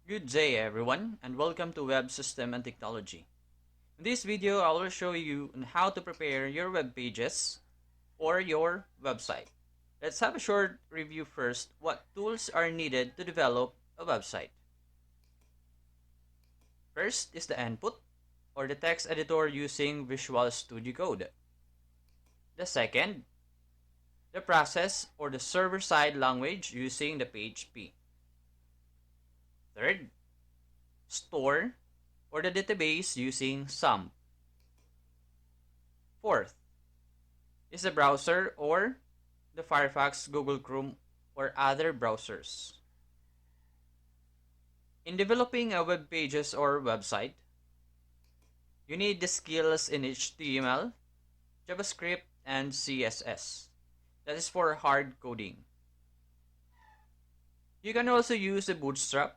Good day everyone and welcome to Web System and Technology. In this video, I will show you on how to prepare your web pages or your website. Let's have a short review first. What tools are needed to develop a website? First is the input or the text editor using Visual Studio Code. The second, the process or the server-side language using the PHP. Third, store or the database using SAMP. Fourth is the browser or the Firefox, Google Chrome, or other browsers. In developing a web pages or website, you need the skills in HTML, JavaScript, and CSS. That is for hard coding. You can also use the Bootstrap,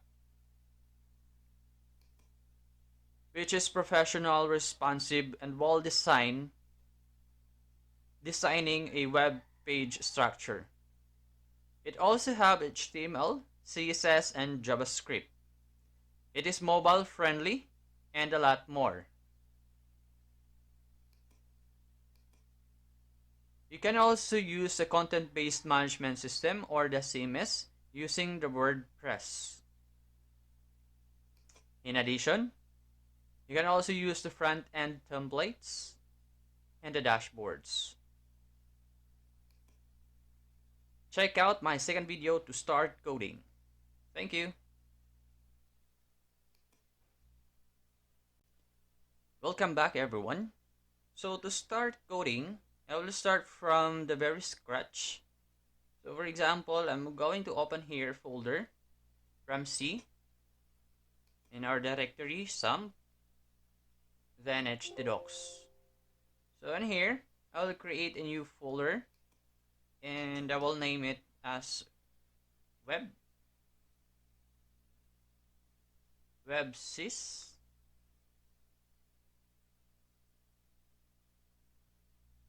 which is professional, responsive, and well-designed, designing a web page structure. It also have HTML, CSS, and JavaScript. It is mobile friendly and a lot more. You can also use a content-based management system or the CMS using the WordPress. In addition, you can also use the front-end templates and the dashboards. Check out my second video to start coding. Thank you. Welcome back everyone. So to start coding, I will start from the very scratch. So for example, I'm going to open here folder from C in our directory SAMP, then htdocs. So in here, I will create a new folder and I will name it as websys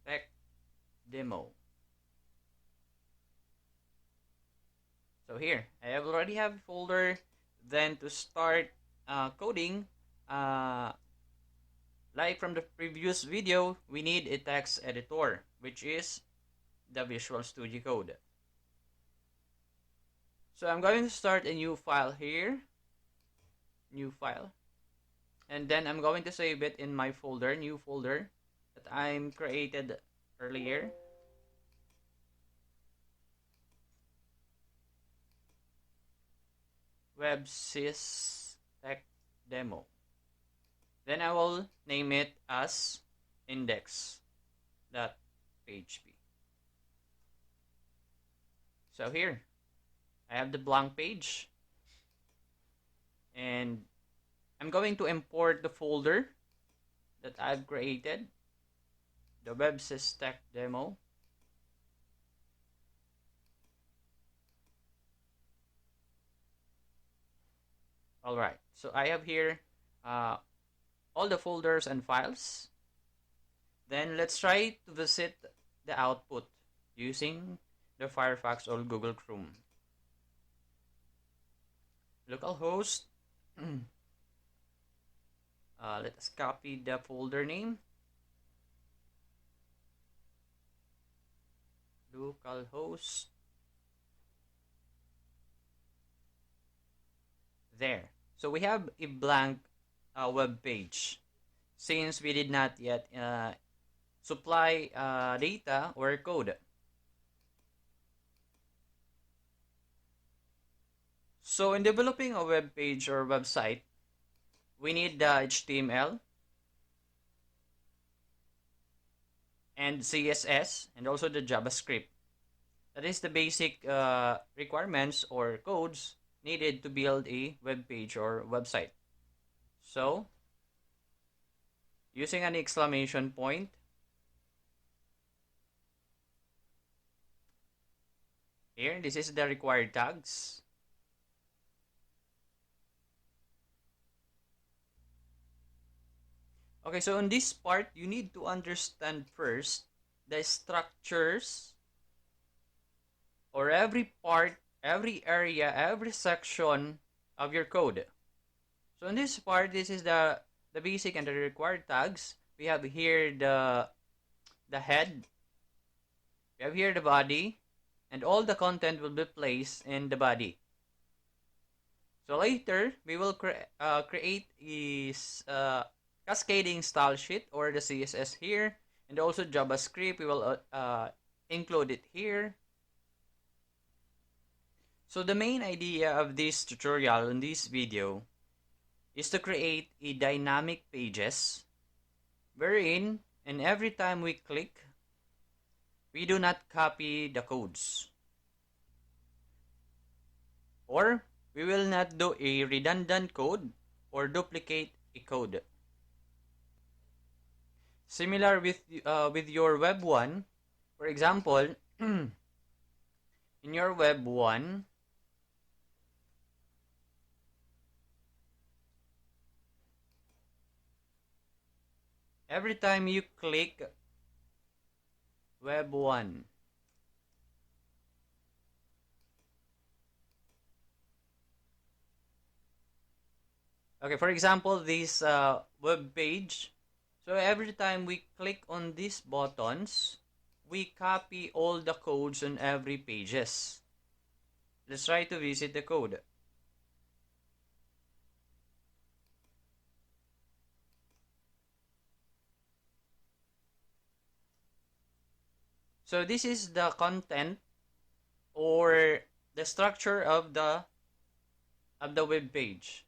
tech demo. So here, I already have a folder. Then to start coding, like from the previous video, we need a text editor, which is the Visual Studio Code. So I'm going to start a new file here, new file, and then I'm going to save it in my folder, new folder that I'm created earlier. Websys tech demo. Then I will name it as index.php. So here, I have the blank page. And I'm going to import the folder that I've created, the Websys tech demo. Alright, so I have here all the folders and files. Then let's try to visit the output using the Firefox or Google Chrome. Localhost. Let us copy the folder name. Localhost. There. So we have a blank web page since we did not yet supply data or code. So in developing a web page or website, we need the HTML and CSS and also the JavaScript. That is the basic requirements or codes needed to build a web page or website. So using an exclamation point, here this is the required tags. Okay, so in this part, you need to understand first the structures or every part, every area, every section of your code. So in this part, this is the basic and the required tags. We have here the head, we have here the body, and all the content will be placed in the body. So later, we will create is cascading style sheet or the CSS here, and also JavaScript. We will include it here. So the main idea of this tutorial in this video is to create a dynamic pages wherein and every time we click, we do not copy the codes, or we will not do a redundant code or duplicate a code. Similar with your web 1, for example, in your web 1, every time you click web 1, okay, for example, this web page, so every time we click on these buttons, we copy all the codes on every pages. Let's try to visit the code. So this is the content or the structure of the web page.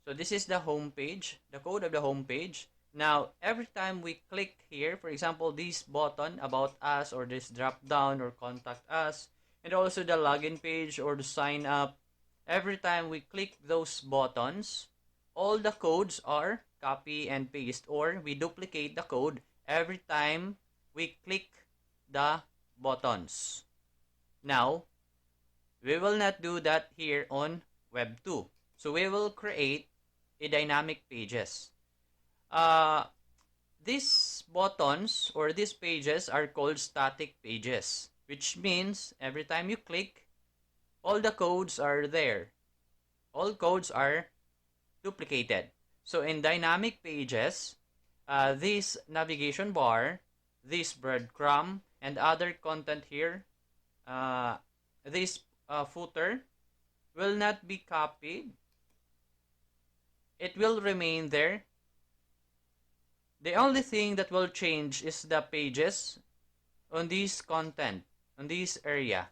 So this is the home page, the code of the home page. Now, every time we click here, for example, this button about us or this drop down or contact us, and also the login page or the sign up, every time we click those buttons, all the codes are copy and paste, or we duplicate the code every time we click the buttons. Now, we will not do that here on Web 2. So we will create a dynamic pages. These buttons or these pages are called static pages, which means every time you click, all the codes are there. All codes are duplicated. So in dynamic pages, this navigation bar, this breadcrumb, and other content here, this footer will not be copied. It will remain there. The only thing that will change is the pages on this content, on this area,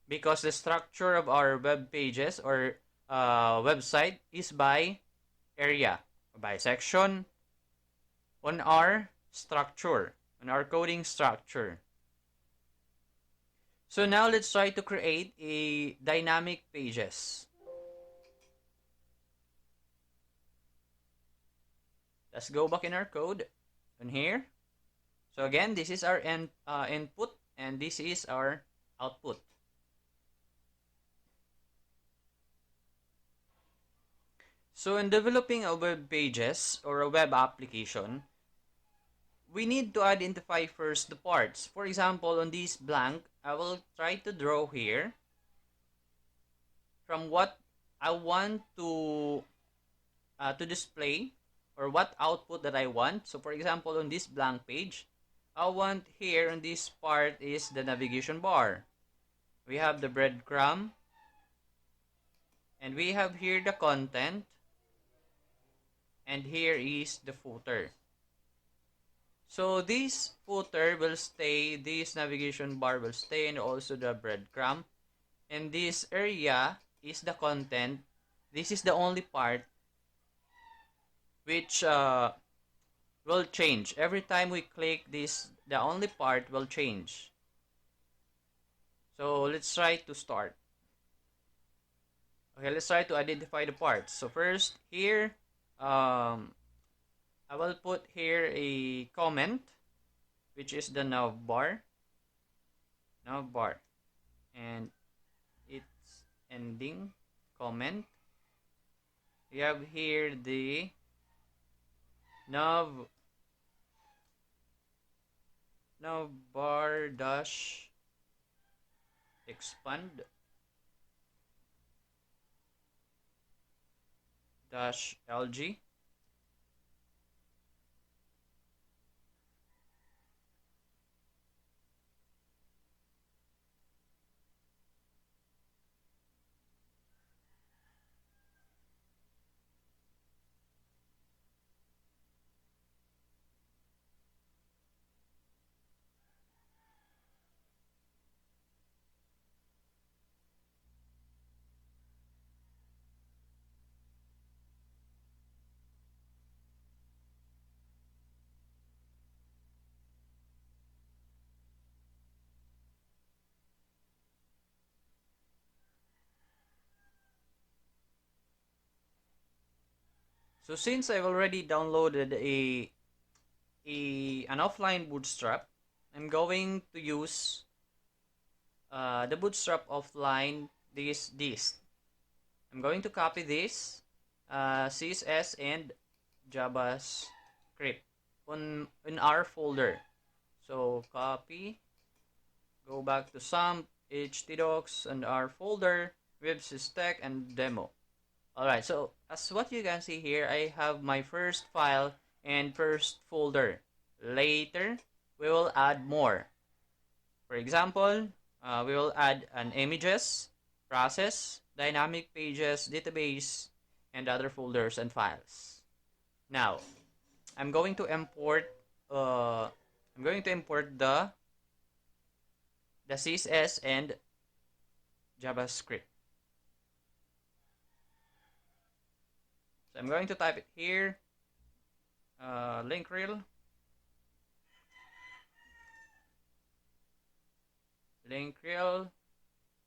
because the structure of our web pages or website is by area, by section, on our structure, on our coding structure. So now let's try to create a dynamic pages. Let's go back in our code on here. So again, this is our input and this is our output. So in developing a web pages or a web application, we need to identify first the parts. For example, on this blank, I will try to draw here from what I want to display or what output that I want. So for example, on this blank page, I want here on this part is the navigation bar. We have the breadcrumb, and we have here the content, and here is the footer. So this footer will stay, this navigation bar will stay, and also the breadcrumb. And this area is the content. This is the only part which will change. Every time we click this, the only part will change. So let's try to start. Okay, let's try to identify the parts. So first here, I will put here a comment, which is the nav bar, and its ending comment. We have here the nav bar dash expand, dash lg. So since I've already downloaded an offline bootstrap, I'm going to use the bootstrap offline this. I'm going to copy this CSS and JavaScript in our folder. So copy, go back to some htdocs and our folder websystek and demo. Alright, so as what you can see here, I have my first file and first folder. Later, we will add more. For example, we will add an images, process, dynamic pages, database, and other folders and files. Now, I'm going to import the CSS and JavaScript. So I'm going to type it here, link rel,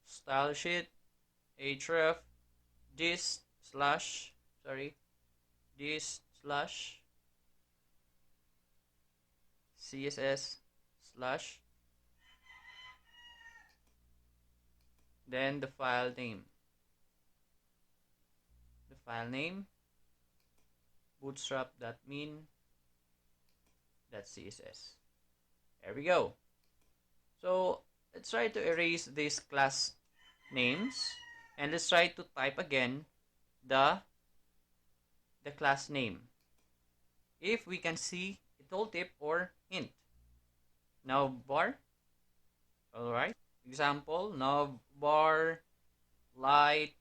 style sheet, href, this slash css slash, then the file name bootstrap.min.css. There we go. So let's try to erase these class names and let's try to type again the class name. If we can see a tooltip or hint. Navbar. Alright. Example, navbar light.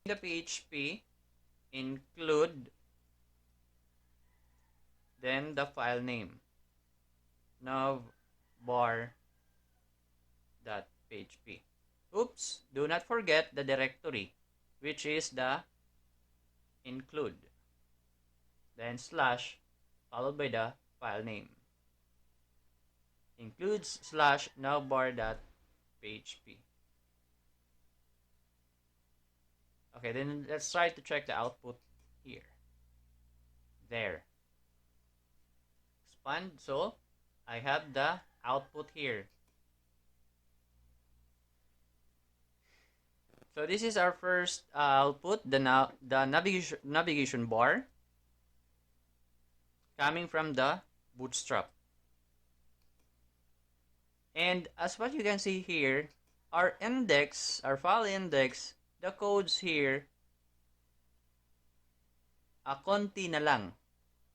In the PHP, include then the file name navbar.php. Oops, do not forget the directory, which is the include, then slash followed by the file name, includes slash navbar.php. Okay, then let's try to check the output here. There. Expand, so I have the output here. So this is our first output, the navigation bar coming from the bootstrap. And as what you can see here, our index, our file index, the codes here, konti na lang.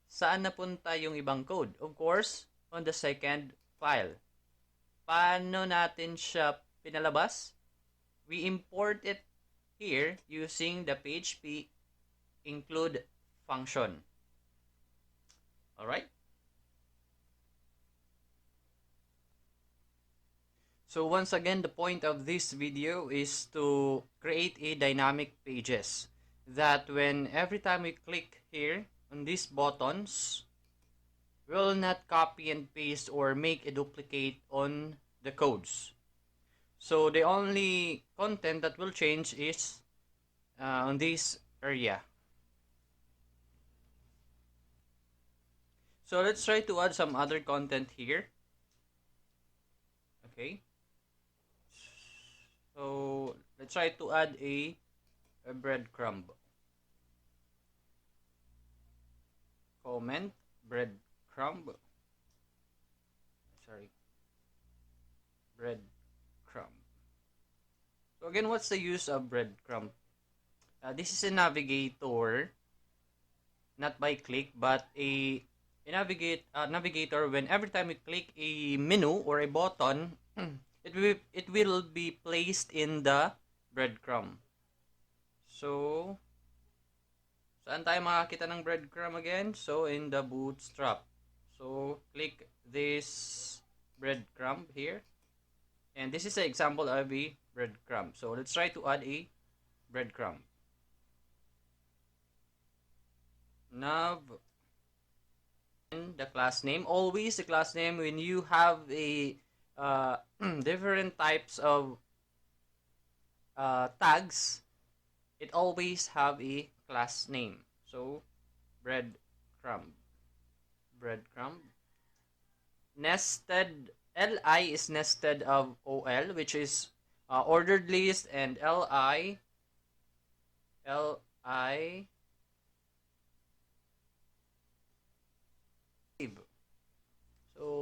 Saan napunta yung ibang code? Of course, on the second file. Paano natin siya pinalabas? We import it here using the PHP include function. Alright? So once again, the point of this video is to create a dynamic pages that when every time we click here on these buttons, we will not copy and paste or make a duplicate on the codes. So the only content that will change is on this area. So let's try to add some other content here. Okay. So let's try to add a breadcrumb. Comment breadcrumb. Breadcrumb. So again, what's the use of breadcrumb? This is a navigator, not by click, but navigator when every time you click a menu or a button, it will be placed in the breadcrumb. So, saan tayo makakita ng breadcrumb again? So, in the bootstrap. So, click this breadcrumb here. And this is an example of a breadcrumb. So, let's try to add a breadcrumb. Nav and the class name. Always the class name when you have a different types of tags, it always have a class name. So, breadcrumb. Nested, li is nested of ol, which is ordered list, and li so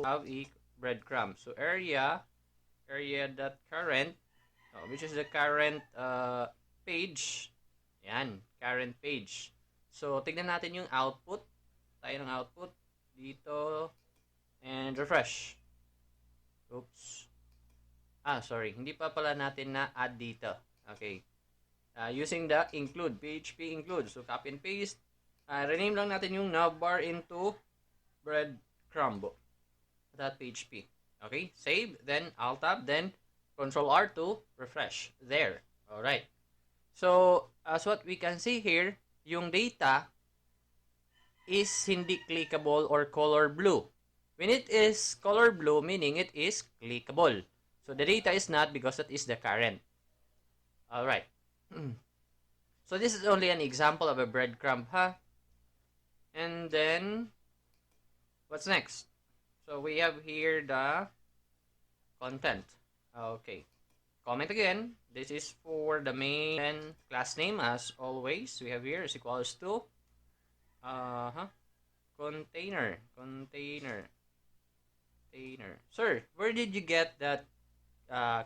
have a breadcrumb. So area dot current, which is the current page. Yan, current page. So tignan natin yung output. Tayo ng output dito and refresh. Oops. Sorry. Hindi pa pala natin na add dito. Okay. Using the include, PHP include. So copy and paste. Rename lang natin yung navbar into breadcrumb.php. Okay, save, then Alt Tab, then Control R to refresh. There. Alright. So, as what we can see here, yung data is hindi clickable or color blue. When it is color blue, meaning it is clickable. So, the data is not because that is the current. Alright. So, this is only an example of a breadcrumb, And then, what's next? So, we have here the content. Okay. Comment again. This is for the main class name, as always. We have here is equals to container. Sir, where did you get that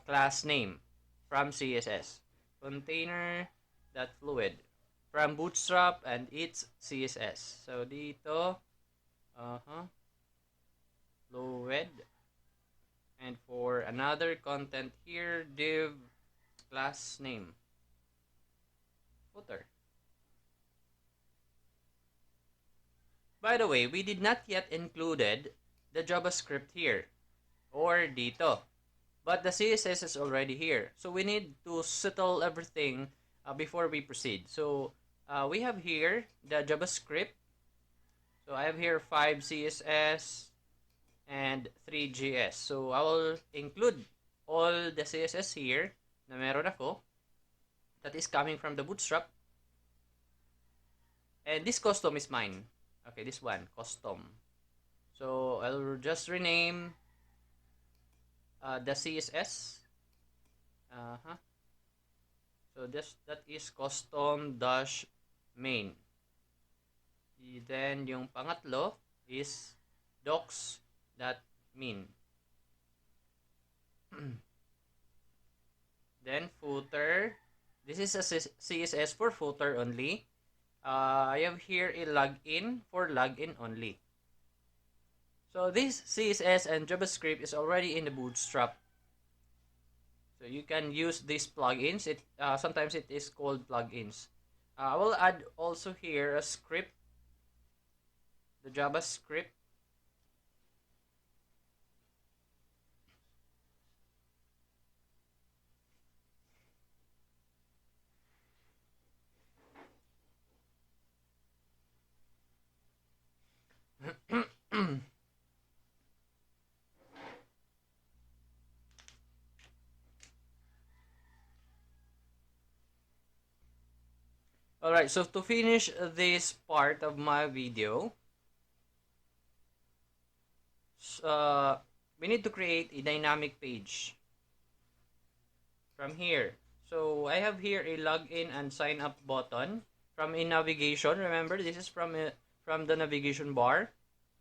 class name? From CSS. Container.fluid. From Bootstrap and its CSS. So, dito, fluid. And for another content here, div class name. Footer. By the way, we did not yet included the JavaScript here or dito. But the CSS is already here. So we need to settle everything before we proceed. So we have here the JavaScript. So I have here 5 CSS and 3 GS. So I will include all the CSS here na meron ako that is coming from the Bootstrap. And this custom is mine. Okay, this one, custom. So I'll just rename the CSS. So that is custom-main. Then yung pangatlo is docs.min. Then footer. This is a CSS for footer only. I have here a login for login only. So this CSS and JavaScript is already in the Bootstrap. So you can use these plugins. Sometimes it is called plugins. I will add also here a script, the JavaScript. Alright, so to finish this part of my video, we need to create a dynamic page from here. So I have here a login and sign up button from a navigation. Remember, this is from the navigation bar.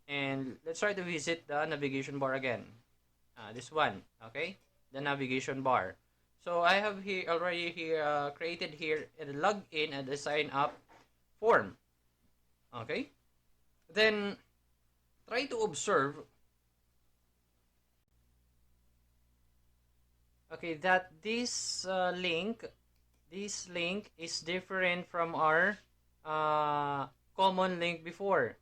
And let's try to visit the navigation bar again. This one, okay? The navigation bar. So I have here already created here a login and a sign up form. Okay. Then try to observe. Okay, that this link is different from our common link before.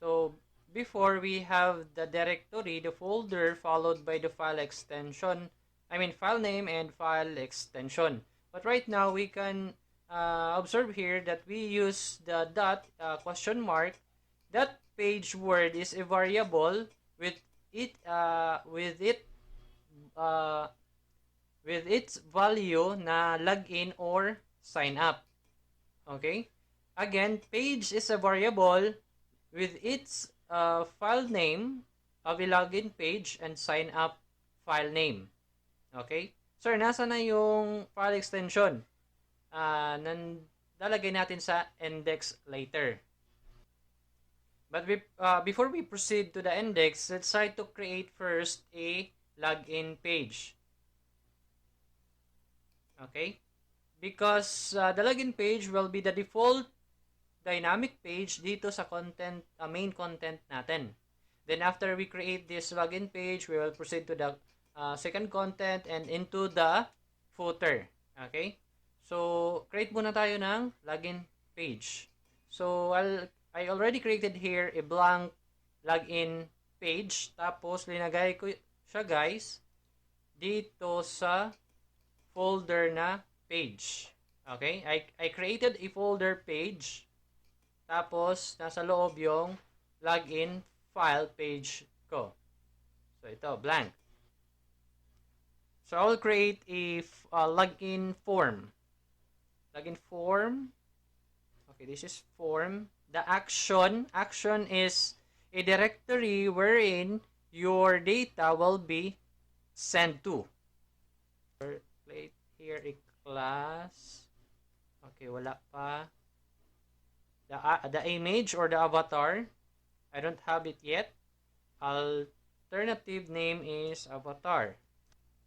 So before we have the directory, the folder followed by the file extension, I mean file name and file extension. But right now we can observe here that we use the dot question mark. That page word is a variable with it uh, with it uh, with its value na login or sign up. Okay? Again, page is a variable with its file name of a login page and sign up file name. Okay? Sir, nasa na yung file extension? Lalagay natin sa index later. But before we proceed to the index, let's try to create first a login page. Okay? Because the login page will be the default dynamic page dito sa content, main content natin. Then after we create this login page, we will proceed to the second content and into the footer. Okay? So, create muna tayo ng login page. So, I already created here a blank login page. Tapos, linagay ko siya guys dito sa folder na page. Okay? I created a folder page. Tapos, nasa loob yung login file page ko. So, ito, blank. So, I'll create a login form. Login form. Okay, this is form. The action is a directory wherein your data will be sent to. Create here a class. Okay, wala pa. The image or the avatar, I don't have it yet. Alternative name is avatar.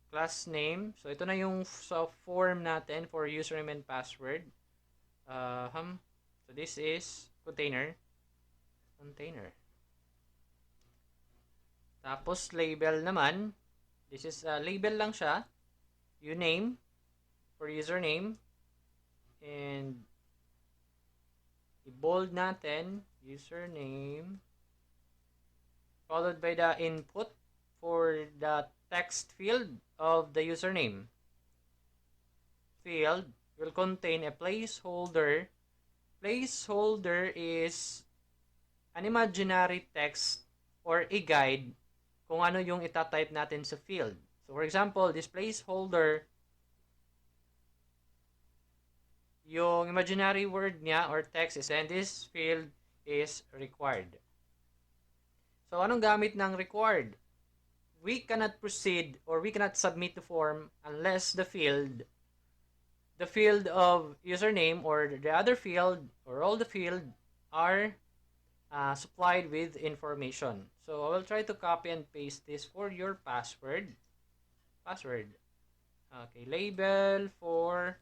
Class name, so ito na yung sa form natin for username and password. So this is container. Tapos label naman, this is label lang siya. Name for username and i-bold natin, username, followed by the input for the text field of the username. Field will contain a placeholder. Placeholder is an imaginary text or a guide kung ano yung itatype natin sa field. So, for example, this placeholder, yung imaginary word niya or text is and this field is required. So, anong gamit ng required? We cannot proceed or we cannot submit the form unless the field of username or the other field or all the field are supplied with information. So, I will try to copy and paste this for your password. Okay, label for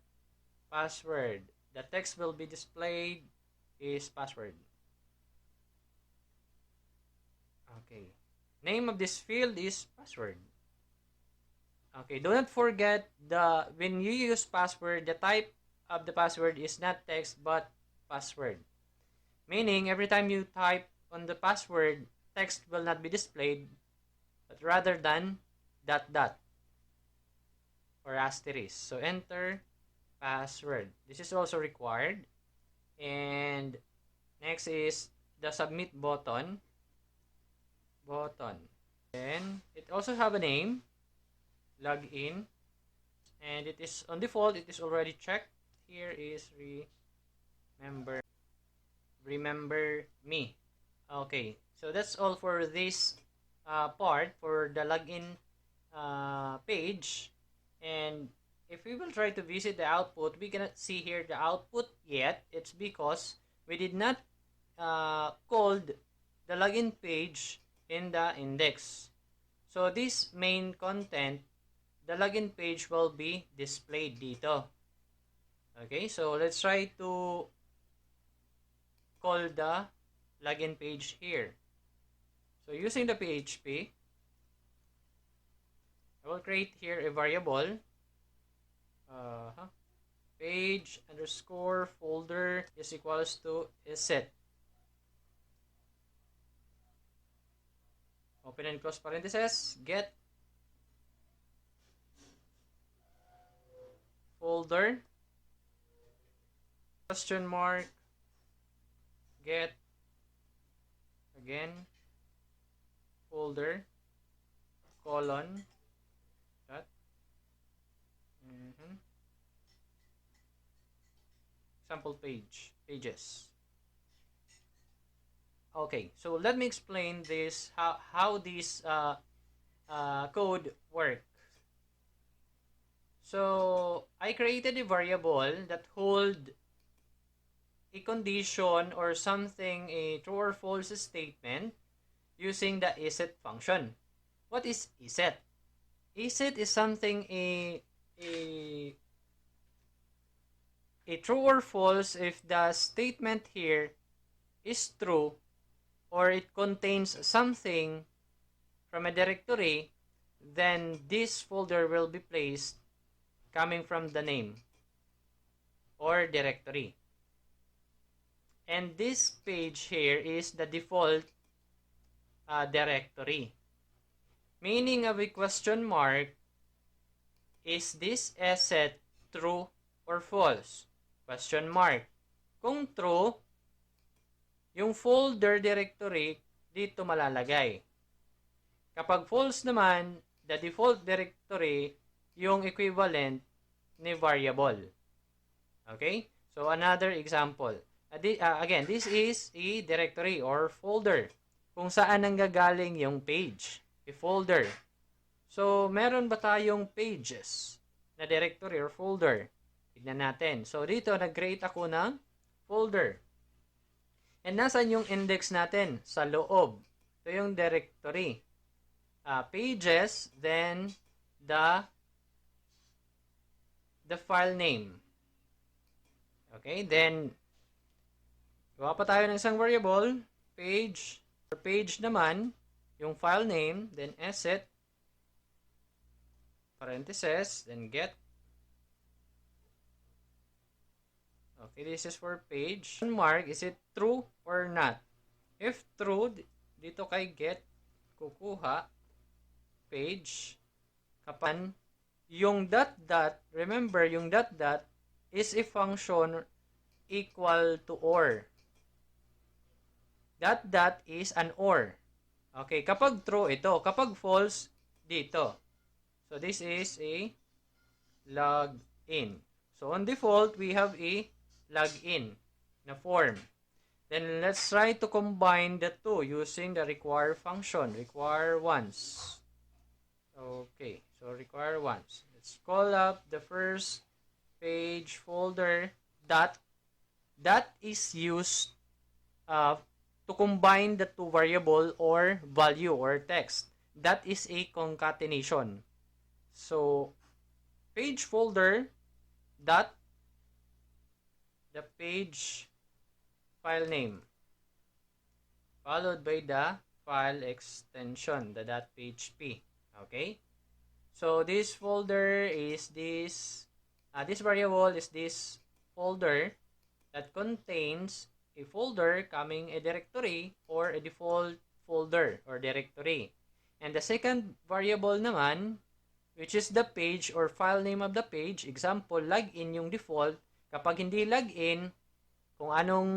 password. The text will be displayed is password. Okay. Name of this field is password. Okay, do not forget when you use password, the type of the password is not text but password. Meaning, every time you type on the password, text will not be displayed, but rather than ... or asterisk. So, enter password. This is also required. And next is the submit button. Then, it also have a name, login, and it is on default, it is already checked. Here is remember me. Okay, so that's all for this part for the login page. And if we will try to visit the output, we cannot see here the output yet. It's because we did not called the login page in the index. So this main content the login page will be displayed dito. Okay, so let's try to call the login page here. So using the PHP, I will create here a variable page underscore folder is equals to set. Open and close parentheses, get folder, question mark, get, again, folder, colon, dot, sample pages. Okay, so let me explain this, how this code work. So I created a variable that hold a condition or something, a true or false statement, using the iset function. What is iset? Iset is something a true or false if the statement here is true or it contains something from a directory, then this folder will be placed coming from the name or directory. And this page here is the default directory. Meaning of a question mark, is this asset true or false? Question mark. Kung true, yung folder directory dito malalagay. Kapag false naman, the default directory yung equivalent ni variable. Okay? So another example. Again, this is a directory or folder kung saan nanggagaling yung page, a folder. So, meron ba tayong pages na directory or folder? Tignan natin. So, dito, nag-create ako ng folder. And nasan yung index natin? Sa loob. Ito yung directory. Pages, then the file name. Okay, then gawa pa tayo ng isang variable, page, or page naman, yung file name, then asset, parentheses, then get. Okay, this is for page. Mark, is it true or not? If true, dito kay get, kukuha, page, kapan, yung dot dot, remember, yung dot dot is a function equal to OR. Dot dot is an OR. Okay, kapag true ito, kapag false, dito. So, this is a login. So, on default, we have a login na form. Then, let's try to combine the two using the require function. Require once. Okay, so require once. Let's call up the first page folder dot. That is used to combine the two variable or value or text. That is a concatenation. So, page folder dot the page file name followed by the file extension, the .php. Okay? So, this folder is this variable is this folder that contains a folder coming a directory or a default folder or directory. And the second variable naman, which is the page or file name of the page, example, login yung default. Kapag hindi login, kung anong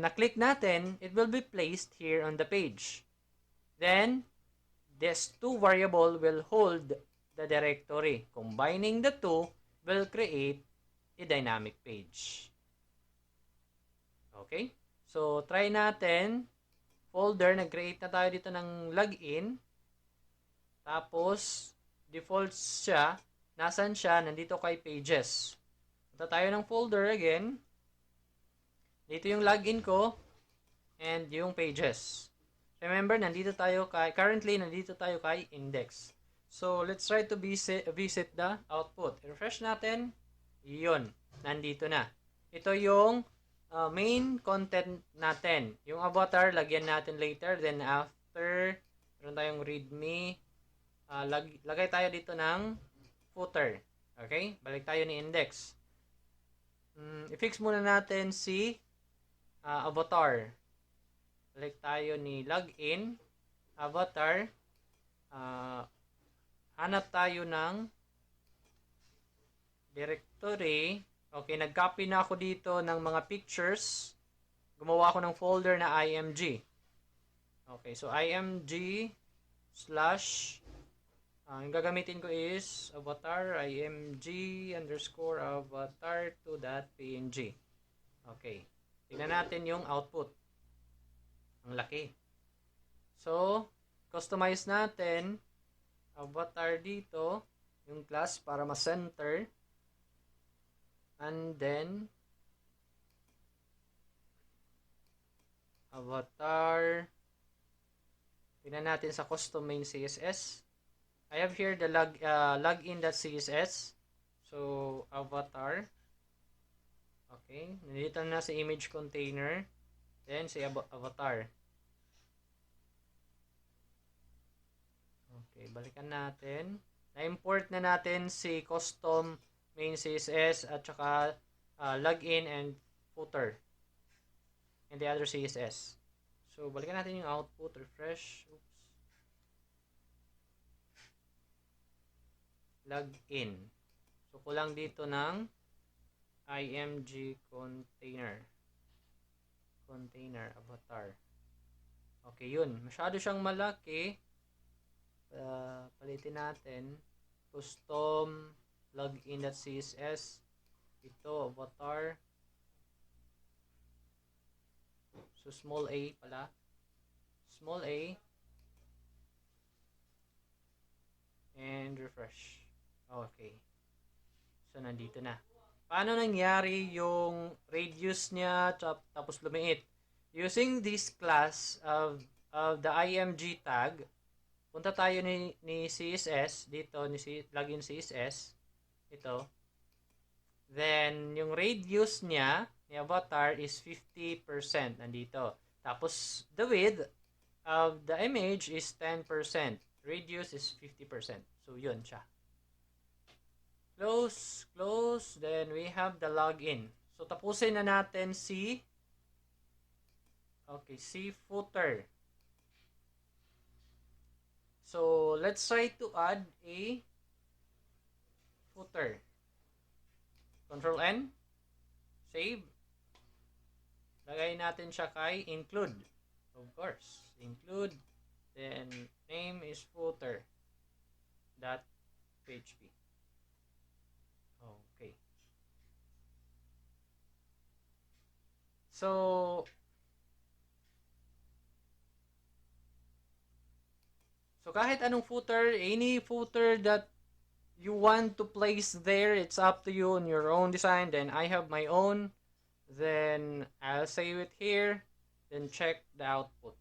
na-click natin, it will be placed here on the page. Then, these two variable will hold the directory. Combining the two will create a dynamic page. Okay? So, try natin. Folder, nag-create na tayo dito ng login. Tapos, default siya. Nasaan siya? Nandito kay pages. Punta tayo ng folder again. Dito yung login ko. And yung pages. Remember, currently, nandito tayo kay index. So, let's try to visit the output. Refresh natin. Yun. Nandito na. Ito yung main content natin. Yung avatar, lagyan natin later. Then, after, meron tayong readme. Lagay tayo dito ng footer. Okay? Balik tayo ni index. I-fix muna natin si avatar. Balik tayo ni login. Avatar. Hanap tayo ng directory. Okay, nag-copy na ako dito ng mga pictures. Gumawa ako ng folder na img. Okay, so img slash yung gagamitin ko is avatar img underscore avatar to.png. Okay, tignan natin yung output. Ang laki. So, customize natin avatar dito, yung class para ma-center. And then, avatar. Tignan natin sa custom main CSS. I have here the login.css. So, avatar. Okay. Nandito na sa image container. Then, si avatar. Okay. Balikan natin. Na-import na natin si custom main CSS at saka login and footer. And the other CSS. So, balikan natin yung output. Refresh. Oops. Login. So, kulang dito ng img container. Container avatar. Okay, yun. Masyado siyang malaki. Palitin natin. Custom login.css. Ito, avatar. So, small a pala. Small a. And refresh. Okay. So, nandito na. Paano nangyari yung radius niya tapos lumiit? Using this class of the img tag, punta tayo ni CSS, dito, ni login CSS, ito. Then, yung radius niya, ni avatar, is 50%, nandito. Tapos, the width of the image is 10%. Radius is 50%. So, yun siya. Close, close. Then, we have the login. So, tapusin na natin si footer. So, let's try to add a footer. Control N. Save. Lagay natin siya kay include. Of course. Include. Then, name is footer. .php. Okay. So kahit anong footer, any footer that you want to place there, it's up to you on your own design. Then I have my own. Then I'll save it here. Then check the output.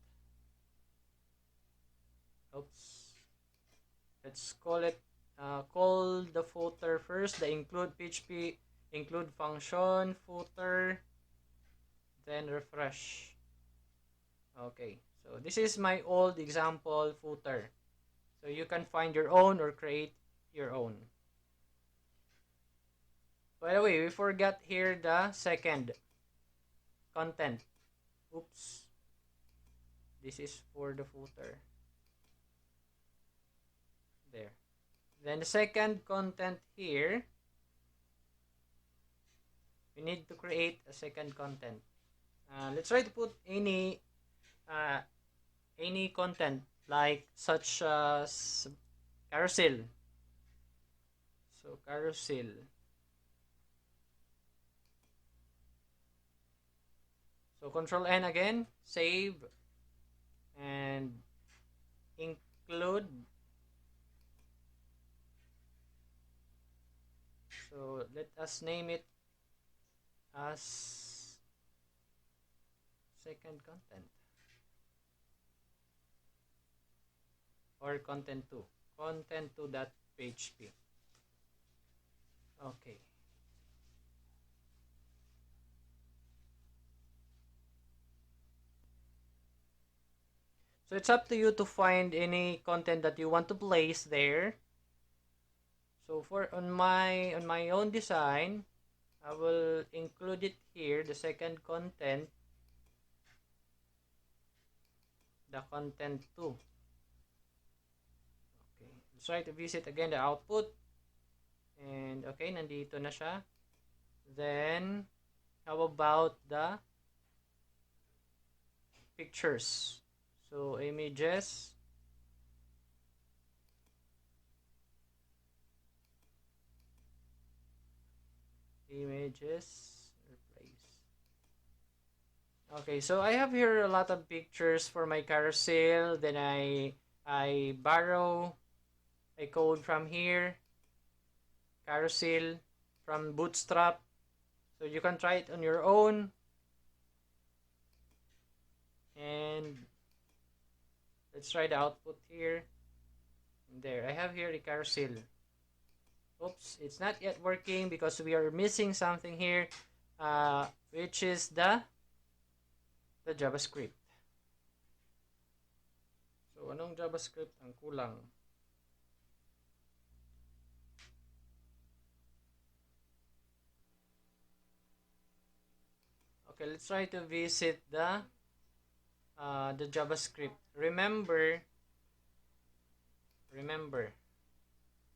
Oops. Let's call it, call the footer first, the include PHP include function, footer, then refresh. Okay, so this is my old example footer. So you can find your own or create your own. By the way, we forgot here the second content. Oops. This is for the footer. There. Then the second content here, we need to create a second content. Let's try to put any content like such as carousel. So carousel. So Control N again, save, and include. So let us name it as second content or content 2. content2.php. Okay. So it's up to you to find any content that you want to place there. So for on my own design, I will include it here, the second content, the content 2. Okay. Let's try to visit again the output. And okay, nandito na siya. Then, how about the pictures? So, images. Images. Replace. Okay, so I have here a lot of pictures for my carousel. Then I borrow a code from here. Carousel from Bootstrap. So you can try it on your own. And let's try the output here. And there, I have here the carousel. Oops, it's not yet working because we are missing something here, which is the JavaScript. So, anong JavaScript ang kulang? Okay, let's try to visit the JavaScript. Remember,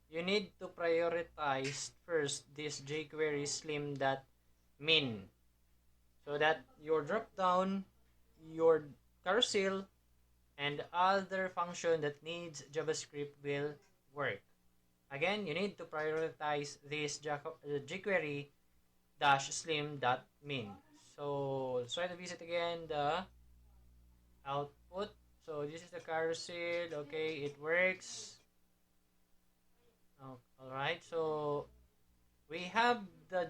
you need to prioritize first this jQuery slim.min so that your dropdown, your carousel, and other function that needs JavaScript will work. Again, you need to prioritize this jQuery slim.min. So let's try to visit again the output. So this is the carousel. Okay, it works. Oh, all right. So we have the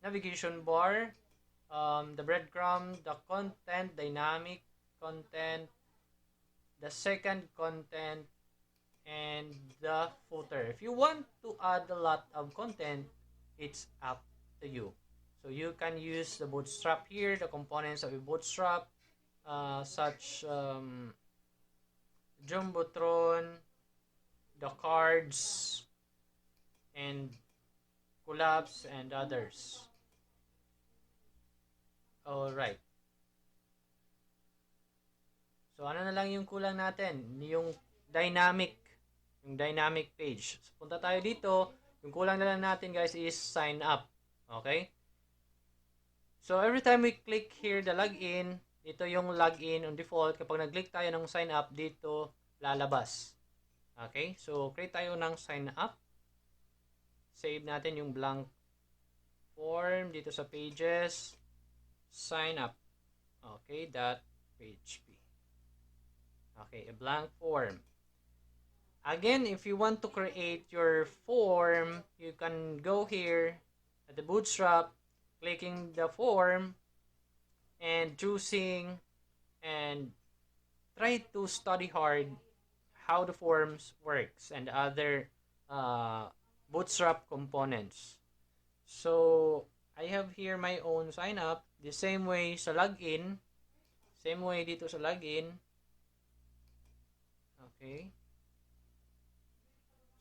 navigation bar, the breadcrumb, the content, dynamic content, the second content, and the footer. If you want to add a lot of content, it's up to you. So you can use the bootstrap here, the components of a bootstrap, such Jumbotron, the cards, and collapse, and others. Alright. So ano na lang yung kulang natin? Yung dynamic page. So, punta tayo dito. Yung kulang na lang natin guys is sign up. Okay? So every time we click here the login, ito yung login on default. Kapag nag-click tayo ng sign up, dito lalabas. Okay? So create tayo ng sign up. Save natin yung blank form dito sa pages. Sign up. Okay, .php. Okay, a blank form. Again, if you want to create your form, you can go here at the bootstrap, clicking the form, and choosing and try to study hard how the forms works and other bootstrap components. So, I have here my own sign up. The same way sa login. Same way dito sa login. Okay.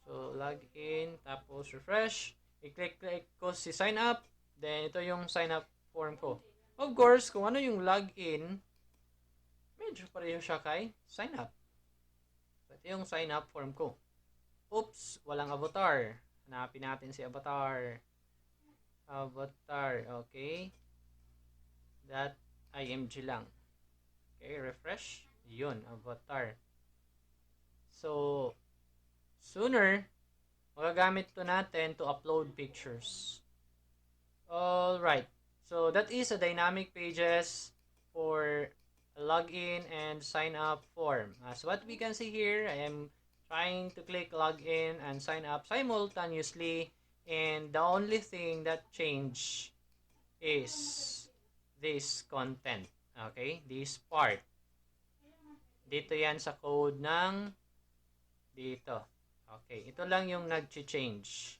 So, login. Tapos, refresh. I-click ko si sign up. Then, ito yung sign up form ko. Of course, kung ano yung login, medyo pareho siya kay sign up. So, ito yung sign up form ko. Oops, walang avatar. Hanapin natin si avatar. Okay. .img lang. Okay, refresh. Yun, avatar. So, sooner, magagamit to natin to upload pictures. Alright. So, that is a dynamic pages for login and sign up form. As what we can see here, I am trying to click login and sign up simultaneously, and the only thing that changed is this content. Okay? This part. Dito yan sa code ng dito. Okay, ito lang yung nag-change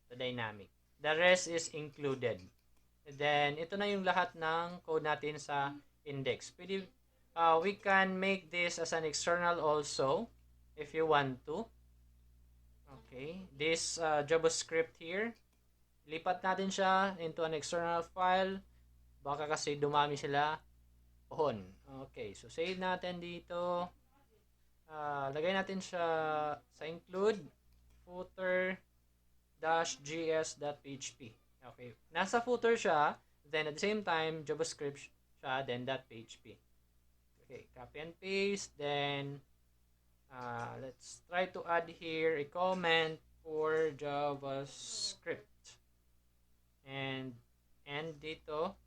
sa dynamic. The rest is included. And then, ito na yung lahat ng code natin sa index. We can make this as an external also if you want to. Okay, this JavaScript here, lipat natin siya into an external file. Baka kasi dumami sila on. Okay, so save natin dito. Lagay natin siya sa include footer gs.php. Okay, nasa footer siya, then at the same time JavaScript siya, then .php. Okay, copy and paste, then let's try to add here a comment for JavaScript. And dito,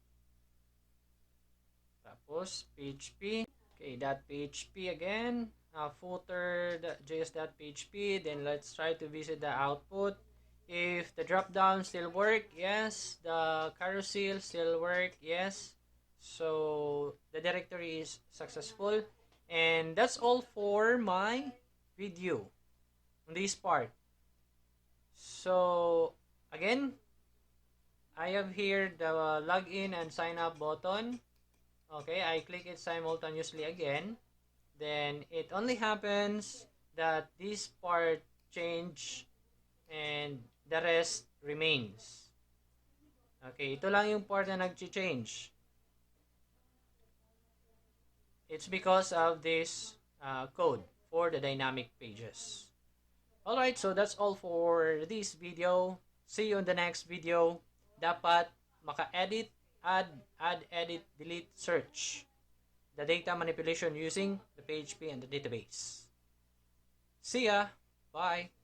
tapos PHP. Okay, .php again. Footer.js.php. Then let's try to visit the output. If the drop down still work, yes. The carousel still work, yes. So the directory is successful. And that's all for my video on this part. So again, I have here the login and sign up button. Okay, I click it simultaneously again. Then it only happens that this part change and the rest remains. Okay, ito lang yung part na nag-change. It's because of this code for the dynamic pages. Alright, so that's all for this video. See you in the next video. Dapat maka-edit, add, edit, delete, search. The data manipulation using the PHP and the database. See ya! Bye!